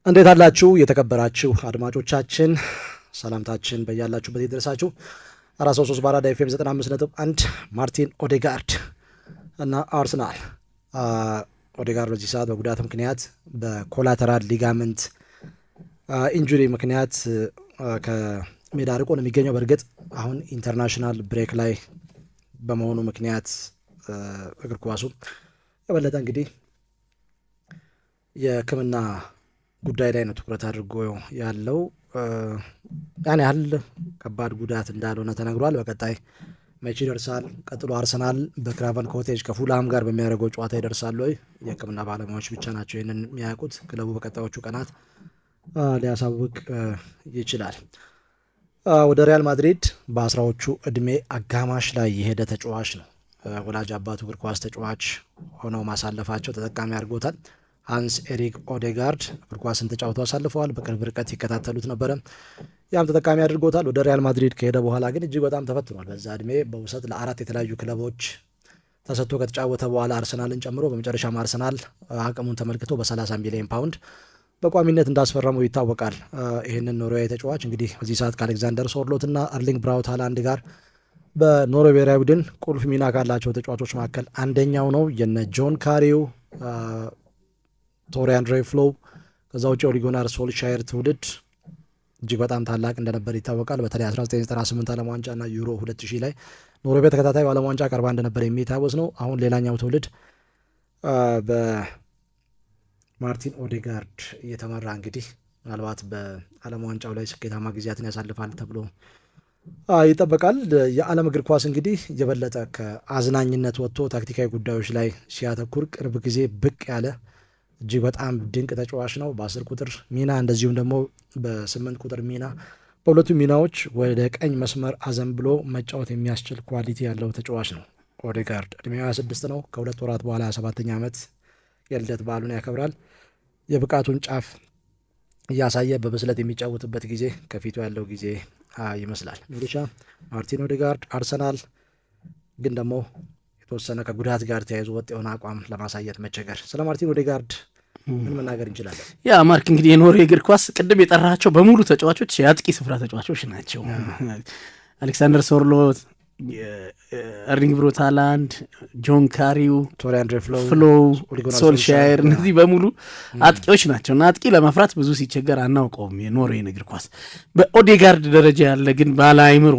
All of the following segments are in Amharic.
እንዴት አላችሁ የተከበራችሁ አድማጮቻችን? ሰላምታችን በያላችሁበት ይድረሳችሁ። 433 ባራዳ ኤፍኤም 95.1 ማርቲን ኦዴጋርድ እና አርሰናል። ኦዴጋርድ በዚህ ሰዓት በጉዳት ምክንያት በኮላተራል ሊጋመንት ኢንጁሪ ምክንያት ከሜዳ ርቆ ነው የሚገኘው። በእርግጥ አሁን ኢንተርናሽናል ብሬክ ላይ በመሆኑ ምክንያት እግር ኳሱ የበለጠ እንግዲህ የሕክምና ጉዳይ ላይ ነው ትኩረት አድርጎ ያለው። ያን ያህል ከባድ ጉዳት እንዳልሆነ ተነግሯል። በቀጣይ መቼ ይደርሳል? ቀጥሎ አርሰናል በክራቨን ኮቴጅ ከፉልሃም ጋር በሚያደርገው ጨዋታ ይደርሳል ወይ? የሕክምና ባለሙያዎች ብቻ ናቸው ይህንን የሚያውቁት። ክለቡ በቀጣዮቹ ቀናት ሊያሳውቅ ይችላል። ወደ ሪያል ማድሪድ በአስራዎቹ እድሜ አጋማሽ ላይ የሄደ ተጫዋች ነው። ወላጅ አባቱ እግር ኳስ ተጫዋች ሆነው ማሳለፋቸው ተጠቃሚ አድርጎታል። ሃንስ ኤሪክ ኦዴጋርድ እግር ኳስን ተጫውተው አሳልፈዋል። በቅርብ ርቀት ይከታተሉት ነበረ። ያም ተጠቃሚ አድርጎታል። ወደ ሪያል ማድሪድ ከሄደ በኋላ ግን እጅግ በጣም ተፈትኗል። በዛ እድሜ በውሰት ለ4 የተለያዩ ክለቦች ተሰጥቶ ከተጫወተ በኋላ አርሰናልን ጨምሮ በመጨረሻም አርሰናል አቅሙን ተመልክቶ በ30 ሚሊዮን ፓውንድ በቋሚነት እንዳስፈረመው ይታወቃል። ይህንን ኖርዌይ ተጫዋች እንግዲህ በዚህ ሰዓት ከአሌክዛንደር ሶርሎት እና አርሊንግ ብራውት ሃላንድ ጋር በኖርዌይ ብሔራዊ ቡድን ቁልፍ ሚና ካላቸው ተጫዋቾች መካከል አንደኛው ነው። የነ ጆን ካሪው፣ ቶሪ አንድሬ ፍሎው፣ ከዛ ውጭ ኦሊጎናር ሶልሻየር ትውልድ እጅግ በጣም ታላቅ እንደነበር ይታወቃል። በተለይ 1998 ዓለም ዋንጫ እና ዩሮ 2000 ላይ ኖርዌይ በተከታታይ ዓለም ዋንጫ ቀርባ እንደነበር የሚታወስ ነው። አሁን ሌላኛው ትውልድ በማርቲን ኦዴጋርድ እየተመራ እንግዲህ ምናልባት በዓለም ዋንጫው ላይ ስኬታማ ጊዜያትን ያሳልፋል ተብሎ ይጠበቃል። የዓለም እግር ኳስ እንግዲህ የበለጠ ከአዝናኝነት ወጥቶ ታክቲካዊ ጉዳዮች ላይ ሲያተኩር ቅርብ ጊዜ ብቅ ያለ እጅግ በጣም ድንቅ ተጫዋች ነው። በ10 ቁጥር ሚና እንደዚሁም ደግሞ በ8 ቁጥር ሚና በሁለቱ ሚናዎች ወደ ቀኝ መስመር አዘንብሎ መጫወት የሚያስችል ኳሊቲ ያለው ተጫዋች ነው ኦዴጋርድ። እድሜው 26 ነው። ከ2 ወራት በኋላ 27ኛ ዓመት የልደት በዓሉን ያከብራል። የብቃቱን ጫፍ እያሳየ በብስለት የሚጫወትበት ጊዜ ከፊቱ ያለው ጊዜ ይመስላል። ሚሊሻ ማርቲን ኦዴጋርድ አርሰናል ግን ደግሞ የተወሰነ ከጉዳት ጋር ተያይዞ ወጥ የሆነ አቋም ለማሳየት መቸገር። ስለ ማርቲን ኦዴጋርድ ምን መናገር እንችላለን? ያ ማርክ እንግዲህ የኖርዌይ እግር ኳስ ቅድም የጠራቸው በሙሉ ተጫዋቾች የአጥቂ ስፍራ ተጫዋቾች ናቸው። አሌክሳንደር ሶርሎት፣ ኤርሊንግ ብራውት ሃላንድ፣ ጆን ካሪው፣ ቶሪ አንድሬ ፍሎው፣ ሶልሻየር እነዚህ በሙሉ አጥቂዎች ናቸው እና አጥቂ ለማፍራት ብዙ ሲቸገር አናውቀውም የኖርዌይን እግር ኳስ። በኦዴጋርድ ደረጃ ያለ ግን ባለ አይምሮ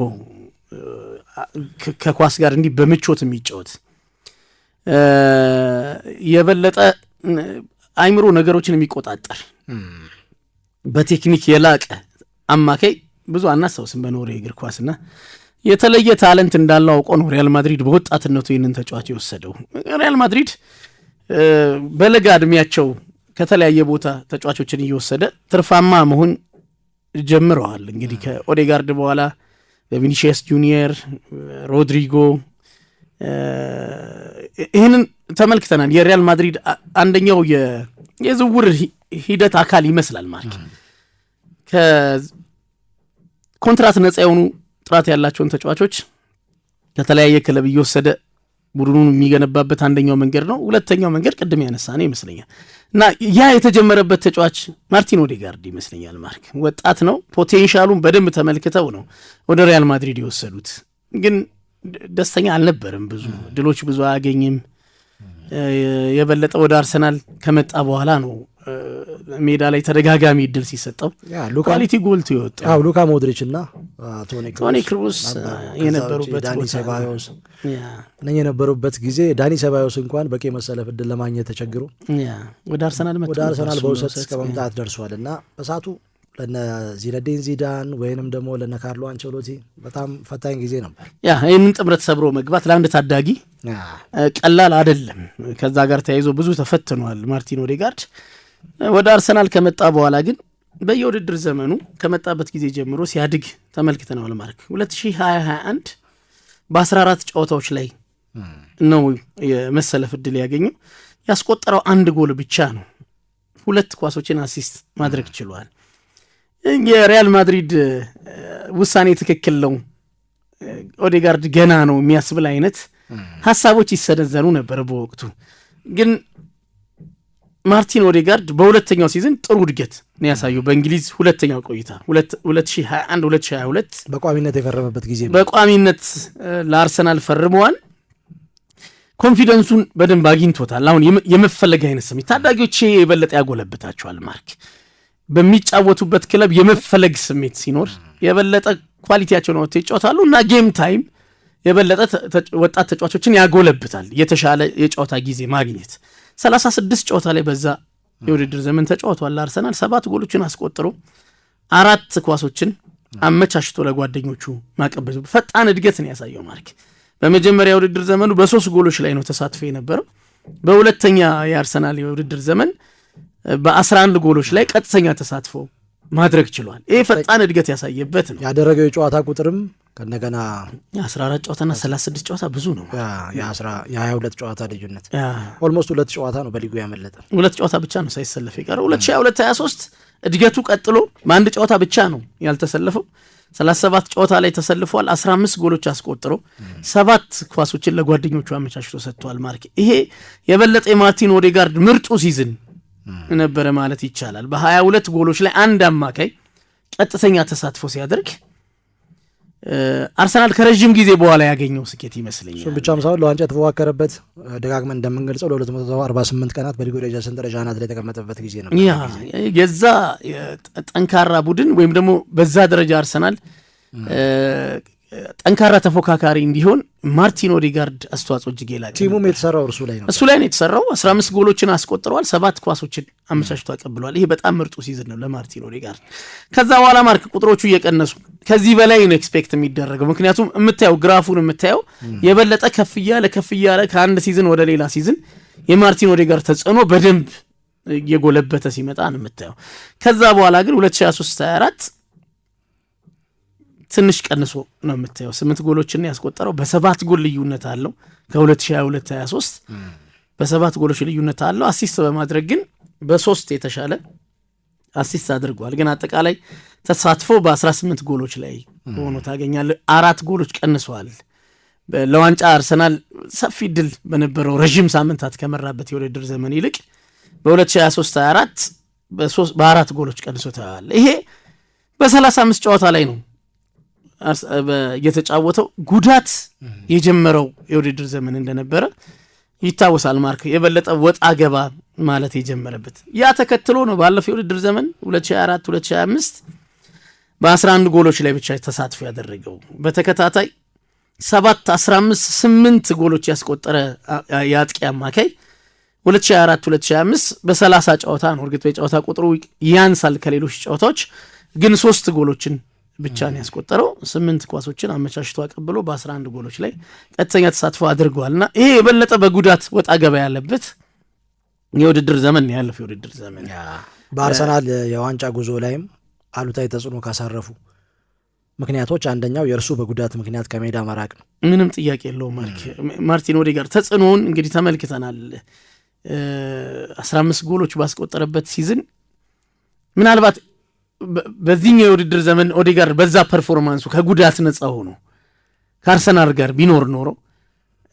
ከኳስ ጋር እንዲህ በምቾት የሚጫወት የበለጠ አይምሮ ነገሮችን የሚቆጣጠር በቴክኒክ የላቀ አማካይ ብዙ አናስታውስም በኖርዌይ እግር ኳስና የተለየ ታለንት እንዳለው አውቆ ነው ሪያል ማድሪድ በወጣትነቱ ይህንን ተጫዋች የወሰደው። ሪያል ማድሪድ በለጋ እድሜያቸው ከተለያየ ቦታ ተጫዋቾችን እየወሰደ ትርፋማ መሆን ጀምረዋል። እንግዲህ ከኦዴጋርድ በኋላ በቪኒሺየስ ጁኒየር፣ ሮድሪጎ ይህንን ተመልክተናል። የሪያል ማድሪድ አንደኛው የዝውውር ሂደት አካል ይመስላል ማለት ከኮንትራት ነጻ የሆኑ ጥራት ያላቸውን ተጫዋቾች ከተለያየ ክለብ እየወሰደ ቡድኑን የሚገነባበት አንደኛው መንገድ ነው። ሁለተኛው መንገድ ቅድም ያነሳ ነው ይመስለኛል እና ያ የተጀመረበት ተጫዋች ማርቲን ኦዴጋርድ ይመስለኛል። ማርክ ወጣት ነው። ፖቴንሻሉን በደንብ ተመልክተው ነው ወደ ሪያል ማድሪድ የወሰዱት። ግን ደስተኛ አልነበርም። ብዙ ድሎች ብዙ አያገኝም። የበለጠ ወደ አርሰናል ከመጣ በኋላ ነው ሜዳ ላይ ተደጋጋሚ እድል ሲሰጠው ኳሊቲ ጎልቶ ይወጣው። ሉካ ሞድሪች እና ቶኒ ክሩስ የነበሩበት ዳኒ ሴባዮስ የነበሩበት ጊዜ ዳኒ ሴባዮስ እንኳን በቂ መሰለፍ እድል ለማግኘት ተቸግሮ ወደ አርሰናል በውሰት እስከ መምጣት ደርሷል እና በሳቱ ለነ ዚነዲን ዚዳን ወይንም ደግሞ ለነ ካርሎ አንቸሎቲ በጣም ፈታኝ ጊዜ ነበር። ይህንን ጥምረት ሰብሮ መግባት ለአንድ ታዳጊ ቀላል አይደለም። ከዛ ጋር ተያይዞ ብዙ ተፈትኗል ማርቲን ኦዴጋርድ። ወደ አርሰናል ከመጣ በኋላ ግን በየውድድር ዘመኑ ከመጣበት ጊዜ ጀምሮ ሲያድግ ተመልክተናል። ማርክ 2021 በ14 ጨዋታዎች ላይ ነው የመሰለፍ ዕድል ያገኘው። ያስቆጠረው 1 ጎል ብቻ ነው። 2 ኳሶችን አሲስት ማድረግ ችሏል። የሪያል ማድሪድ ውሳኔ ትክክል ነው፣ ኦዴጋርድ ገና ነው የሚያስብል አይነት ሀሳቦች ይሰነዘሩ ነበር በወቅቱ። ግን ማርቲን ኦዴጋርድ በሁለተኛው ሲዝን ጥሩ እድገት ነው ያሳየው። በእንግሊዝ ሁለተኛው ቆይታ 2021-2022 በቋሚነት የፈረመበት ጊዜ በቋሚነት ለአርሰናል ፈርመዋል። ኮንፊደንሱን በደንብ አግኝቶታል። አሁን የመፈለግ አይነት ስሜት ታዳጊዎች የበለጠ ያጎለብታቸዋል። ማርክ በሚጫወቱበት ክለብ የመፈለግ ስሜት ሲኖር የበለጠ ኳሊቲያቸውን ወጥተው ይጫወታሉ እና ጌም ታይም የበለጠ ወጣት ተጫዋቾችን ያጎለብታል። የተሻለ የጨዋታ ጊዜ ማግኘት 36 ጨዋታ ላይ በዛ የውድድር ዘመን ተጫውቷል። አርሰናል 7 ጎሎችን አስቆጥሮ 4 ኳሶችን አመቻችቶ ለጓደኞቹ ማቀበል ፈጣን እድገት ነው ያሳየው። ማርክ በመጀመሪያ የውድድር ዘመኑ በ3 ጎሎች ላይ ነው ተሳትፎ የነበረው። በሁለተኛ የአርሰናል የውድድር ዘመን በ11 ጎሎች ላይ ቀጥተኛ ተሳትፎ ማድረግ ችሏል። ይሄ ፈጣን እድገት ያሳየበት ነው። ያደረገው የጨዋታ ቁጥርም ከነገና 14 ጨዋታና 36 ጨዋታ ብዙ ነው። የ22 ጨዋታ ልዩነት ኦልሞስት 2 ጨዋታ ነው በሊጉ ያመለጠ። 2 ጨዋታ ብቻ ነው ሳይሰለፍ የቀረው። 2022-23 እድገቱ ቀጥሎ በአንድ ጨዋታ ብቻ ነው ያልተሰለፈው። 37 ጨዋታ ላይ ተሰልፏል። 15 ጎሎች አስቆጥሮ 7 ኳሶችን ለጓደኞቹ አመቻችቶ ሰጥቷል። ማርክ ይሄ የበለጠ የማርቲን ኦዴጋርድ ምርጡ ሲዝን ነበረ ማለት ይቻላል። በ22 ጎሎች ላይ አንድ አማካይ ቀጥተኛ ተሳትፎ ሲያደርግ አርሰናል ከረዥም ጊዜ በኋላ ያገኘው ስኬት ይመስለኛል። እሱም ብቻም ሳይሆን ለዋንጫ የተፎካከረበት ደጋግመን እንደምንገልጸው ለ248 ቀናት በሊጉ ደረጃ ሰንጠረዥ አናት ላይ የተቀመጠበት ጊዜ ነው። የዛ ጠንካራ ቡድን ወይም ደግሞ በዛ ደረጃ አርሰናል ጠንካራ ተፎካካሪ እንዲሆን ማርቲን ኦዴጋርድ አስተዋጽኦ እጅግ የላቀ። ቲሙም የተሰራው እሱ ላይ ነው የተሰራው። 15 ጎሎችን አስቆጥረዋል፣ 7 ኳሶችን አመቻችቶ አቀብለዋል። ይሄ በጣም ምርጡ ሲዝን ነው ለማርቲን ኦዴጋርድ። ከዛ በኋላ ማርክ ቁጥሮቹ እየቀነሱ ከዚህ በላይ ነው ኤክስፔክት የሚደረገው። ምክንያቱም የምታየው ግራፉን የምታየው የበለጠ ከፍ እያለ ከአንድ ሲዝን ወደ ሌላ ሲዝን የማርቲን ኦዴጋርድ ተጽዕኖ በደንብ እየጎለበተ ሲመጣ ነው የምታየው። ከዛ በኋላ ግን 2023-24 ትንሽ ቀንሶ ነው የምታየው። 8 ጎሎችን ያስቆጠረው በ7 ጎል ልዩነት አለው ከ2022-23 በ7 ጎሎች ልዩነት አለው። አሲስት በማድረግ ግን በ3 የተሻለ አሲስት አድርጓል። ግን አጠቃላይ ተሳትፎ በ18 ጎሎች ላይ ሆኖ ታገኛለህ። 4 ጎሎች ቀንሷል። ለዋንጫ አርሰናል ሰፊ ድል በነበረው ረዥም ሳምንታት ከመራበት የውድድር ዘመን ይልቅ በ2023-24 በ4 ጎሎች ቀንሶ ታያል። ይሄ በ35 ጨዋታ ላይ ነው የተጫወተው። ጉዳት የጀመረው የውድድር ዘመን እንደነበረ ይታወሳል። ማርክ የበለጠ ወጣ ገባ ማለት የጀመረበት ያ ተከትሎ ነው። ባለፈው የውድድር ዘመን 2024-2025 በ11 ጎሎች ላይ ብቻ ተሳትፎ ያደረገው። በተከታታይ 7-15-8 ጎሎች ያስቆጠረ የአጥቂ አማካይ 2024-2025 በ30 ጨዋታ ነው። እርግጥ የጨዋታ ቁጥሩ ያንሳል ከሌሎች ጨዋታዎች፣ ግን 3 ጎሎችን ብቻ ነው ያስቆጠረው። 8 ኳሶችን አመቻችቶ አቀብሎ በ11 ጎሎች ላይ ቀጥተኛ ተሳትፎ አድርጓልና ይሄ የበለጠ በጉዳት ወጣ ገባ ያለበት የውድድር ዘመን ያለፈው የውድድር ዘመን በአርሰናል የዋንጫ ጉዞ ላይም አሉታዊ ተጽዕኖ ካሳረፉ ምክንያቶች አንደኛው የእርሱ በጉዳት ምክንያት ከሜዳ መራቅ ነው። ምንም ጥያቄ የለውም። ማርቲን ኦዴጋርድ ተጽዕኖውን እንግዲህ ተመልክተናል። 15 ጎሎች ባስቆጠረበት ሲዝን ምናልባት በዚህኛው የውድድር ዘመን ኦዴጋርድ በዛ ፐርፎርማንሱ ከጉዳት ነጻ ሆኖ ከአርሰናል ጋር ቢኖር ኖሮ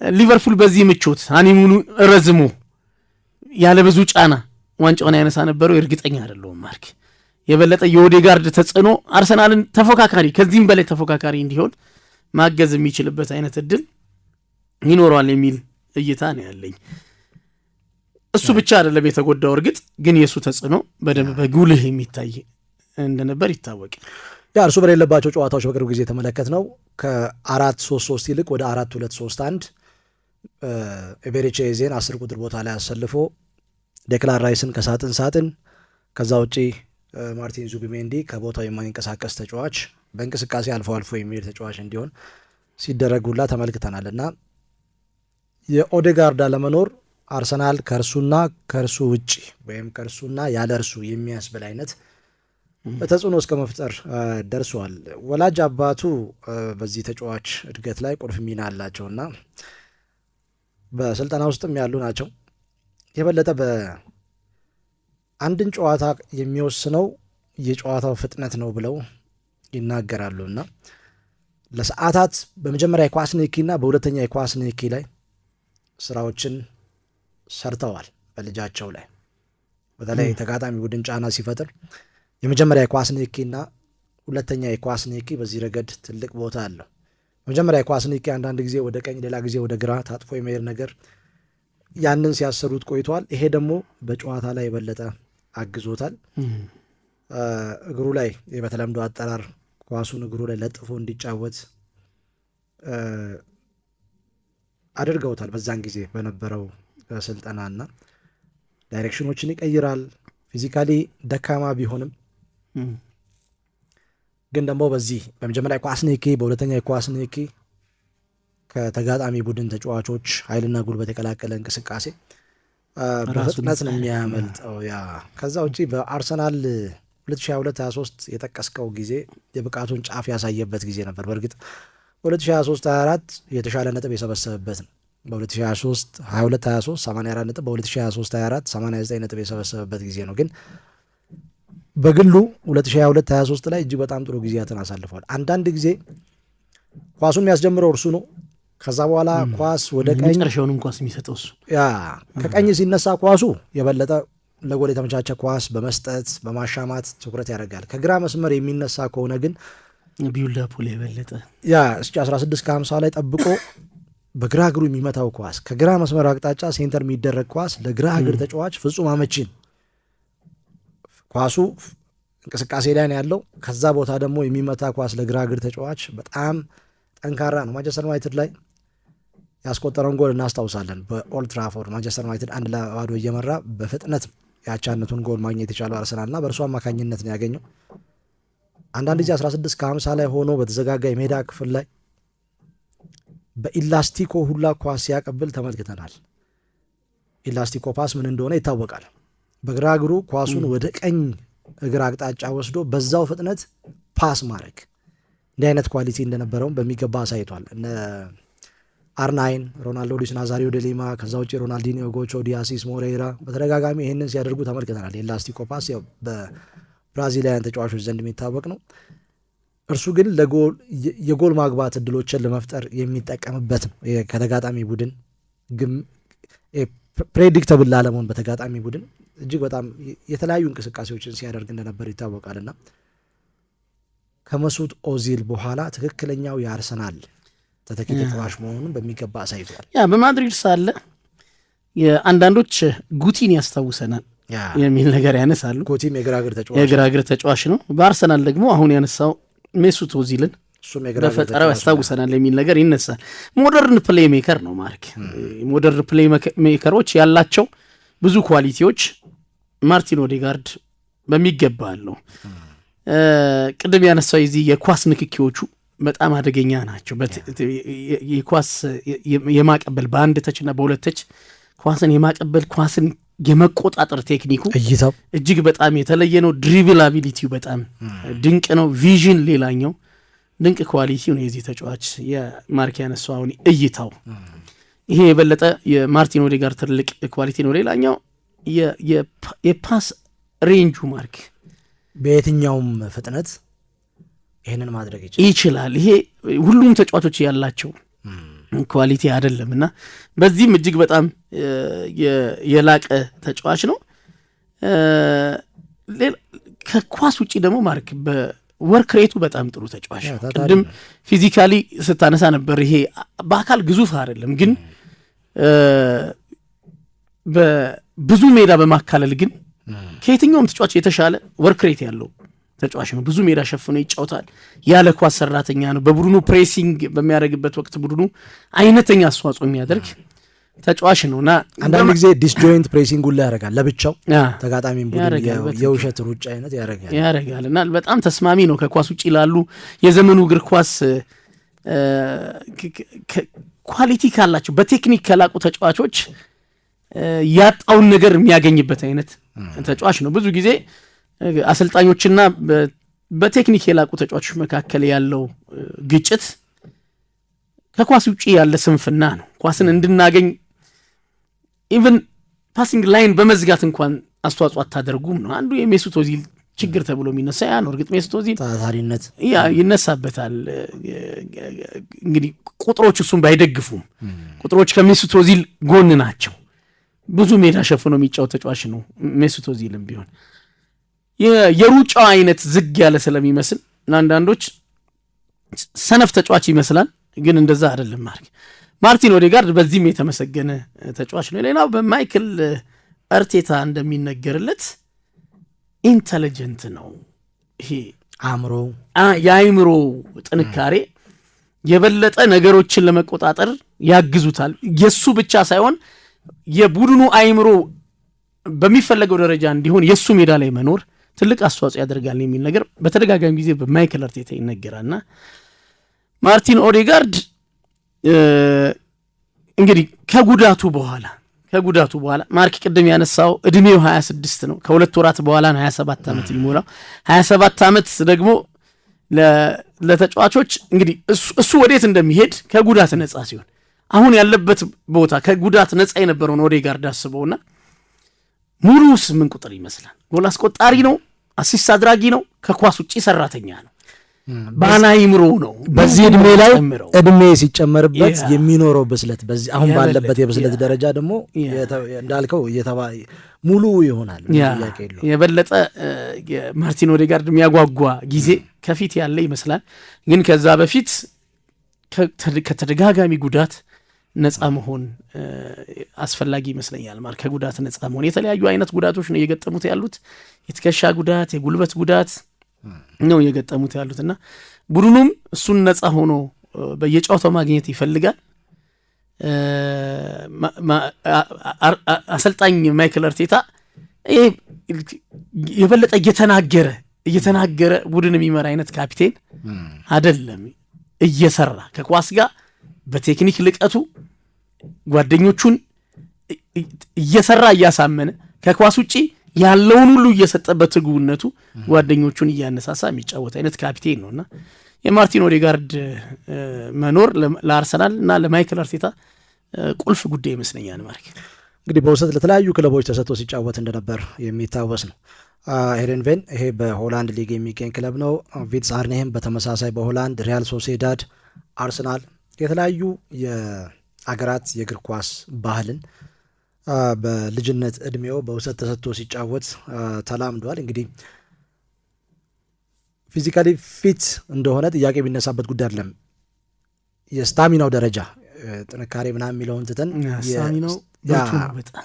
ሊቨርፑል በዚህ ምቾት ሃኒሙኑ ረዝሞ ያለ ብዙ ጫና ዋንጫውን ያነሳ ነበረው። እርግጠኛ አይደለሁም። ማርክ የበለጠ የኦዴጋርድ ተጽዕኖ አርሰናልን ተፎካካሪ ከዚህም በላይ ተፎካካሪ እንዲሆን ማገዝ የሚችልበት አይነት እድል ይኖረዋል የሚል እይታ ነው ያለኝ። እሱ ብቻ አይደለም የተጎዳው። እርግጥ ግን የእሱ ተጽዕኖ በደንብ በጉልህ የሚታይ እንደነበር ይታወቅ። ያ እርሱ በሌለባቸው ጨዋታዎች በቅርብ ጊዜ የተመለከት ነው ከ4-3-3 ይልቅ ወደ 4-2-3-1 ኤቤሬቺ ኤዜን 10 ቁጥር ቦታ ላይ አሰልፎ ዴክላን ራይስን ከሳጥን ሳጥን ከዛ ውጪ ማርቲን ዙቢሜንዲ ከቦታው የማይንቀሳቀስ ተጫዋች በእንቅስቃሴ አልፎ አልፎ የሚሄድ ተጫዋች እንዲሆን ሲደረጉላ ተመልክተናል። እና የኦዴጋርድ አለመኖር አርሰናል ከእርሱና ከእርሱ ውጪ ወይም ከእርሱና ያለ እርሱ የሚያስብል አይነት ተጽዕኖ እስከ መፍጠር ደርሷል። ወላጅ አባቱ በዚህ ተጫዋች እድገት ላይ ቁልፍ ሚና አላቸውና በስልጠና ውስጥም ያሉ ናቸው። የበለጠ በአንድን ጨዋታ የሚወስነው የጨዋታው ፍጥነት ነው ብለው ይናገራሉና ለሰዓታት በመጀመሪያ የኳስ ንክኪና በሁለተኛ የኳስ ንክኪ ላይ ስራዎችን ሰርተዋል በልጃቸው ላይ። በተለይ ተጋጣሚ ቡድን ጫና ሲፈጥር የመጀመሪያ የኳስ ንክኪና ሁለተኛ የኳስ ንክኪ በዚህ ረገድ ትልቅ ቦታ አለው። የመጀመሪያ የኳስ ንክኪ አንዳንድ ጊዜ ወደ ቀኝ ሌላ ጊዜ ወደ ግራ ታጥፎ የመሄድ ነገር ያንን ሲያሰሩት ቆይተዋል። ይሄ ደግሞ በጨዋታ ላይ የበለጠ አግዞታል። እግሩ ላይ በተለምዶ አጠራር ኳሱን እግሩ ላይ ለጥፎ እንዲጫወት አድርገውታል። በዛን ጊዜ በነበረው ስልጠናና ዳይሬክሽኖችን ይቀይራል። ፊዚካሊ ደካማ ቢሆንም ግን ደግሞ በዚህ በመጀመሪያ የኳስ ንክኪ በሁለተኛ የኳስ ንክኪ ከተጋጣሚ ቡድን ተጫዋቾች ኃይልና ጉልበት የቀላቀለ እንቅስቃሴ በፍጥነት ነው የሚያመልጠው። ያ ከዛ ውጪ በአርሰናል 2022-23 የጠቀስከው ጊዜ የብቃቱን ጫፍ ያሳየበት ጊዜ ነበር። በእርግጥ በ2023-24 የተሻለ ነጥብ የሰበሰበበት ነው። በ2023-22-23 84 ነጥብ፣ በ2023-24 89 ነጥብ የሰበሰበበት ጊዜ ነው። ግን በግሉ 2022-23 ላይ እጅግ በጣም ጥሩ ጊዜያትን አሳልፏል። አንዳንድ ጊዜ ኳሱን የሚያስጀምረው እርሱ ነው። ከዛ በኋላ ኳስ ወደ ቀኝ መጨረሻውንም ኳስ የሚሰጠው እሱ ከቀኝ ሲነሳ ኳሱ የበለጠ ለጎል የተመቻቸ ኳስ በመስጠት በማሻማት ትኩረት ያደርጋል። ከግራ መስመር የሚነሳ ከሆነ ግን ቢውልዳፑ ላይ የበለጠ እስኪ 16 ከ50 ላይ ጠብቆ በግራ እግሩ የሚመታው ኳስ ከግራ መስመር አቅጣጫ ሴንተር የሚደረግ ኳስ ለግራ እግር ተጫዋች ፍጹም አመቺን ኳሱ እንቅስቃሴ ላይ ነው ያለው። ከዛ ቦታ ደግሞ የሚመታ ኳስ ለግራ እግር ተጫዋች በጣም ጠንካራ ነው። ማንቸስተር ዩናይትድ ላይ ያስቆጠረውን ጎል እናስታውሳለን። በኦልድ ትራፎርድ ማንቸስተር ዩናይትድ 1-0 እየመራ በፍጥነት ያቻነቱን ጎል ማግኘት የቻለው አርሰናልና በእርሱ አማካኝነት ነው ያገኘው። አንዳንድ ጊዜ 16 ከ50 ላይ ሆኖ በተዘጋጋ የሜዳ ክፍል ላይ በኢላስቲኮ ሁላ ኳስ ሲያቀብል ተመልክተናል። ኢላስቲኮ ፓስ ምን እንደሆነ ይታወቃል። በግራ እግሩ ኳሱን ወደ ቀኝ እግር አቅጣጫ ወስዶ በዛው ፍጥነት ፓስ ማድረግ እንዲህ አይነት ኳሊቲ እንደነበረውም በሚገባ አሳይቷል። እነ አርናይን፣ ሮናልዶ ሉዊስ ናዛሪዮ ደ ሊማ፣ ከዛ ውጭ ሮናልዲኒዮ፣ ጎቾ፣ ዲያሲስ ሞሬራ በተደጋጋሚ ይህንን ሲያደርጉ ተመልክተናል። የኤላስቲኮ ፓስ በብራዚላውያን ተጫዋቾች ዘንድ የሚታወቅ ነው። እርሱ ግን የጎል ማግባት እድሎችን ለመፍጠር የሚጠቀምበት ነው። ከተጋጣሚ ቡድን ፕሬዲክተብል ላለመሆን በተጋጣሚ ቡድን እጅግ በጣም የተለያዩ እንቅስቃሴዎችን ሲያደርግ እንደነበር ይታወቃልና ከመሱት ኦዚል በኋላ ትክክለኛው የአርሰናል ተተኪ ተጫዋች መሆኑን በሚገባ አሳይቷል። በማድሪድ ሳለ የአንዳንዶች ጉቲን ያስታውሰናል የሚል ነገር ያነሳሉ። ጉቲም የግራ እግር ተጫዋች ነው። በአርሰናል ደግሞ አሁን ያነሳው ሜሱት ኦዚልን በፈጠራው ያስታውሰናል የሚል ነገር ይነሳል። ሞደርን ፕሌይ ሜከር ነው ማርክ። ሞደርን ፕሌይ ሜከሮች ያላቸው ብዙ ኳሊቲዎች ማርቲን ኦዴጋርድ በሚገባ አለው። ቅድም ያነሳው የዚህ የኳስ ንክኪዎቹ በጣም አደገኛ ናቸው። የኳስ የማቀበል በአንድ ተችና በሁለት ተች ኳስን የማቀበል ኳስን የመቆጣጠር ቴክኒኩ እይታው እጅግ በጣም የተለየ ነው። ድሪብል አቢሊቲው በጣም ድንቅ ነው። ቪዥን ሌላኛው ድንቅ ኳሊቲው ነው የዚህ ተጫዋች። የማርክ ያነሳው አሁን እይታው ይሄ የበለጠ የማርቲን ኦዴጋርድ ትልቅ ኳሊቲ ነው። ሌላኛው የፓስ ሬንጁ ማርክ በየትኛውም ፍጥነት ይህንን ማድረግ ይችላል። ይሄ ሁሉም ተጫዋቾች ያላቸው ኳሊቲ አይደለም እና በዚህም እጅግ በጣም የላቀ ተጫዋች ነው። ከኳስ ውጭ ደግሞ ማርክ በወርክ ሬቱ በጣም ጥሩ ተጫዋች ነው። ቅድም ፊዚካሊ ስታነሳ ነበር። ይሄ በአካል ግዙፍ አይደለም፣ ግን በብዙ ሜዳ በማካለል ግን ከየትኛውም ተጫዋች የተሻለ ወርክ ሬት ያለው ተጫዋች ነው። ብዙ ሜዳ ሸፍኖ ይጫወታል። ያለ ኳስ ሰራተኛ ነው። በቡድኑ ፕሬሲንግ በሚያደርግበት ወቅት ቡድኑ አይነተኛ አስተዋጽኦ የሚያደርግ ተጫዋች ነውና አንዳንድ ጊዜ ዲስጆይንት ፕሬሲንግ ሁላ ያደርጋል። ለብቻው ተጋጣሚ ቡድን የውሸት ሩጫ አይነት ያደርጋል እና በጣም ተስማሚ ነው ከኳስ ውጭ ላሉ የዘመኑ እግር ኳስ ኳሊቲ ካላቸው በቴክኒክ ከላቁ ተጫዋቾች ያጣውን ነገር የሚያገኝበት አይነት ተጫዋች ነው። ብዙ ጊዜ አሰልጣኞችና በቴክኒክ የላቁ ተጫዋቾች መካከል ያለው ግጭት ከኳስ ውጪ ያለ ስንፍና ነው። ኳስን እንድናገኝ ኢቭን ፓሲንግ ላይን በመዝጋት እንኳን አስተዋጽኦ አታደርጉም ነው አንዱ የሜሱት ኦዚል ችግር ተብሎ የሚነሳ ያ ነው። እርግጥ ሜሱት ኦዚል ታታሪነት ይነሳበታል። እንግዲህ ቁጥሮች እሱም ባይደግፉም ቁጥሮች ከሜሱት ኦዚል ጎን ናቸው። ብዙ ሜዳ ሸፍኖ የሚጫወት ተጫዋች ነው ሜሱት ኦዚልም ቢሆን የሩጫው አይነት ዝግ ያለ ስለሚመስል ለአንዳንዶች ሰነፍ ተጫዋች ይመስላል፣ ግን እንደዛ አይደለም። ማርቲን ኦዴጋርድ በዚህም የተመሰገነ ተጫዋች ነው። ሌላው በማይክል አርቴታ እንደሚነገርለት ኢንተለጀንት ነው። ይሄ የአእምሮ ጥንካሬ የበለጠ ነገሮችን ለመቆጣጠር ያግዙታል። የሱ ብቻ ሳይሆን የቡድኑ አእምሮ በሚፈለገው ደረጃ እንዲሆን የሱ ሜዳ ላይ መኖር ትልቅ አስተዋጽኦ ያደርጋል የሚል ነገር በተደጋጋሚ ጊዜ በማይክል አርቴታ ይነገራልና ማርቲን ኦዴጋርድ እንግዲህ ከጉዳቱ በኋላ ማርክ ቅድም ያነሳው እድሜው 26 ነው። ከሁለት ወራት በኋላ ነው 27 ዓመት ይሞላው። 27 ዓመት ደግሞ ለተጫዋቾች እንግዲህ እሱ ወዴት እንደሚሄድ ከጉዳት ነጻ ሲሆን አሁን ያለበት ቦታ ከጉዳት ነጻ የነበረውን ኦዴጋርድ አስበውና ሙሉ 8 ቁጥር ይመስላል። ጎል አስቆጣሪ ነው፣ አሲስት አድራጊ ነው፣ ከኳስ ውጪ ሰራተኛ ነው፣ ባናይምሮ ነው። በዚህ እድሜ ላይ እድሜ ሲጨመርበት የሚኖረው ብስለት በዚህ አሁን ባለበት የብስለት ደረጃ ደግሞ እንዳልከው ሙሉ ይሆናል። የበለጠ ማርቲን ኦዴጋርድ የሚያጓጓ ጊዜ ከፊት ያለ ይመስላል። ግን ከዛ በፊት ከተደጋጋሚ ጉዳት ነጻ መሆን አስፈላጊ ይመስለኛል። ከጉዳት ነጻ መሆን የተለያዩ አይነት ጉዳቶች ነው እየገጠሙት ያሉት። የትከሻ ጉዳት፣ የጉልበት ጉዳት ነው እየገጠሙት ያሉትና ቡድኑም እሱን ነጻ ሆኖ በየጨዋታው ማግኘት ይፈልጋል። አሰልጣኝ ማይክል አርቴታ የበለጠ እየተናገረ ቡድን የሚመራ አይነት ካፒቴን አይደለም። እየሰራ ከኳስ ጋር በቴክኒክ ልቀቱ ጓደኞቹን እየሰራ እያሳመነ ከኳስ ውጪ ያለውን ሁሉ እየሰጠበት ትጉነቱ ጓደኞቹን እያነሳሳ የሚጫወት አይነት ካፒቴን ነውና የማርቲን ኦዴጋርድ መኖር ለአርሰናል እና ለማይክል አርቴታ ቁልፍ ጉዳይ ይመስለኛል። እንግዲህ በውሰት ለተለያዩ ክለቦች ተሰጥቶ ሲጫወት እንደነበር የሚታወስ ነው። ሄሬንቬን ይሄ በሆላንድ ሊግ የሚገኝ ክለብ ነው። ቪትስ አርኔህም በተመሳሳይ በሆላንድ፣ ሪያል ሶሴዳድ፣ አርሰናል የተለያዩ የአገራት የእግር ኳስ ባህልን በልጅነት እድሜው በውሰት ተሰጥቶ ሲጫወት ተላምዷል። እንግዲህ ፊዚካሊ ፊት እንደሆነ ጥያቄ የሚነሳበት ጉዳይ አይደለም። የስታሚናው ደረጃ ጥንካሬ ምናምን የሚለውን ትተን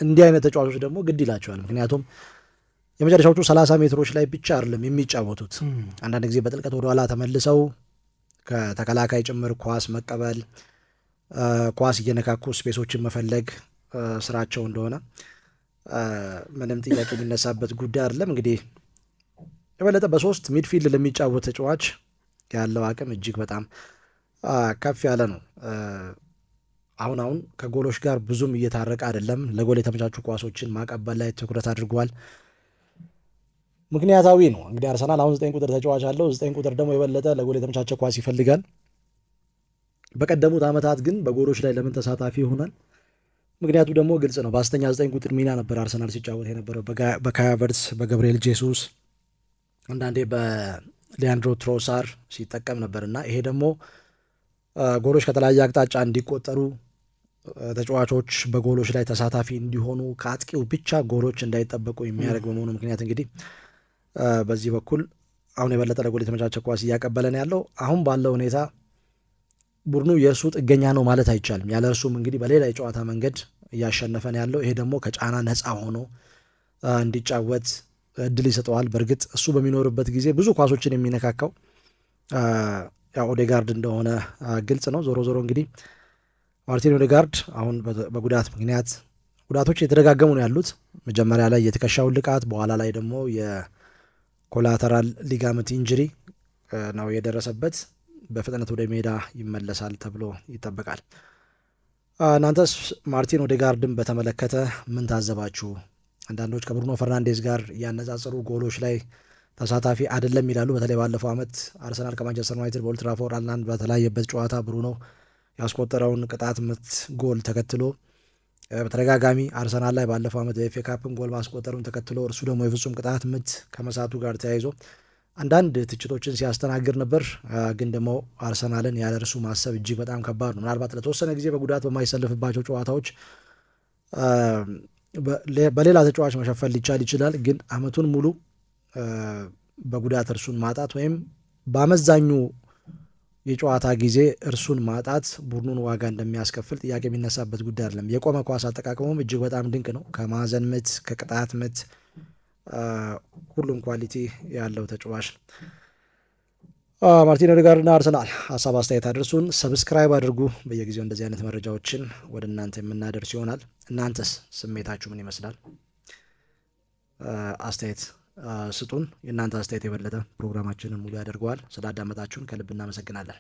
እንዲህ አይነት ተጫዋቾች ደግሞ ግድ ይላቸዋል። ምክንያቱም የመጨረሻዎቹ 30 ሜትሮች ላይ ብቻ አይደለም የሚጫወቱት። አንዳንድ ጊዜ በጥልቀት ወደኋላ ተመልሰው ከተከላካይ ጭምር ኳስ መቀበል፣ ኳስ እየነካኩ ስፔሶችን መፈለግ ስራቸው እንደሆነ ምንም ጥያቄ የሚነሳበት ጉዳይ አይደለም። እንግዲህ የበለጠ በሶስት ሚድፊልድ ለሚጫወት ተጫዋች ያለው አቅም እጅግ በጣም ከፍ ያለ ነው። አሁን ከጎሎች ጋር ብዙም እየታረቀ አይደለም። ለጎል የተመቻቹ ኳሶችን ማቀበል ላይ ትኩረት አድርጓል። ምክንያታዊ ነው። እንግዲህ አርሰናል አሁን 9 ቁጥር ተጫዋች አለው። 9 ቁጥር ደግሞ የበለጠ ለጎል የተመቻቸ ኳስ ይፈልጋል። በቀደሙት ዓመታት ግን በጎሎች ላይ ለምን ተሳታፊ ይሆናል? ምክንያቱ ደግሞ ግልጽ ነው። በአስተኛ 9 ቁጥር ሚና ነበር አርሰናል ሲጫወት የነበረው በካይ ሃቨርትዝ፣ በገብርኤል ጄሱስ፣ አንዳንዴ በሊያንድሮ ትሮሳር ሲጠቀም ነበርና ይሄ ደግሞ ጎሎች ከተለያየ አቅጣጫ እንዲቆጠሩ ተጫዋቾች በጎሎች ላይ ተሳታፊ እንዲሆኑ ከአጥቂው ብቻ ጎሎች እንዳይጠበቁ የሚያደርግ በመሆኑ ምክንያት እንግዲህ በዚህ በኩል አሁን የበለጠ ለጎል የተመቻቸ ኳስ እያቀበለን ያለው አሁን ባለው ሁኔታ ቡድኑ የእርሱ ጥገኛ ነው ማለት አይቻልም። ያለ እርሱም እንግዲህ በሌላ የጨዋታ መንገድ እያሸነፈን ያለው ይሄ ደግሞ ከጫና ነፃ ሆኖ እንዲጫወት እድል ይሰጠዋል። በእርግጥ እሱ በሚኖርበት ጊዜ ብዙ ኳሶችን የሚነካካው ኦዴጋርድ እንደሆነ ግልጽ ነው። ዞሮ ዞሮ እንግዲህ ማርቲን ኦዴጋርድ አሁን በጉዳት ምክንያት ጉዳቶች የተደጋገሙ ነው ያሉት። መጀመሪያ ላይ የትከሻው ልቃት፣ በኋላ ላይ ደግሞ የኮላተራል ሊጋመንት ኢንጅሪ ነው የደረሰበት። በፍጥነት ወደ ሜዳ ይመለሳል ተብሎ ይጠበቃል። እናንተስ ማርቲን ኦዴጋርድን በተመለከተ ምን ታዘባችሁ? አንዳንዶች ከብሩኖ ፈርናንዴዝ ጋር እያነጻጸሩ ጎሎች ላይ ተሳታፊ አይደለም ይላሉ። በተለይ ባለፈው ዓመት አርሰናል ከማንቸስተር ዩናይትድ በኦልድ ትራፎርድ በተለያየበት ጨዋታ ብሩኖ ያስቆጠረውን ቅጣት ምት ጎል ተከትሎ በተደጋጋሚ አርሰናል ላይ ባለፈው ዓመት በኤፍኤ ካፕም ጎል ማስቆጠሩን ተከትሎ እርሱ ደግሞ የፍጹም ቅጣት ምት ከመሳቱ ጋር ተያይዞ አንዳንድ ትችቶችን ሲያስተናግድ ነበር። ግን ደግሞ አርሰናልን ያለ እርሱ ማሰብ እጅግ በጣም ከባድ ነው። ምናልባት ለተወሰነ ጊዜ በጉዳት በማይሰልፍባቸው ጨዋታዎች በሌላ ተጫዋች መሸፈን ሊቻል ይችላል፣ ግን አመቱን ሙሉ በጉዳት እርሱን ማጣት ወይም በአመዛኙ የጨዋታ ጊዜ እርሱን ማጣት ቡድኑን ዋጋ እንደሚያስከፍል ጥያቄ የሚነሳበት ጉዳይ አይደለም። የቆመ ኳስ አጠቃቀሙም እጅግ በጣም ድንቅ ነው። ከማዕዘን ምት፣ ከቅጣት ምት ሁሉም ኳሊቲ ያለው ተጫዋች ማርቲን ኦዴጋርድና አርሰናል ሀሳብ አስተያየት አድርሱን፣ ሰብስክራይብ አድርጉ። በየጊዜው እንደዚህ አይነት መረጃዎችን ወደ እናንተ የምናደርስ ይሆናል። እናንተስ ስሜታችሁ ምን ይመስላል? አስተያየት ስጡን። የእናንተ አስተያየት የበለጠ ፕሮግራማችንን ሙሉ ያደርገዋል። ስላዳመጣችሁን ከልብ እናመሰግናለን።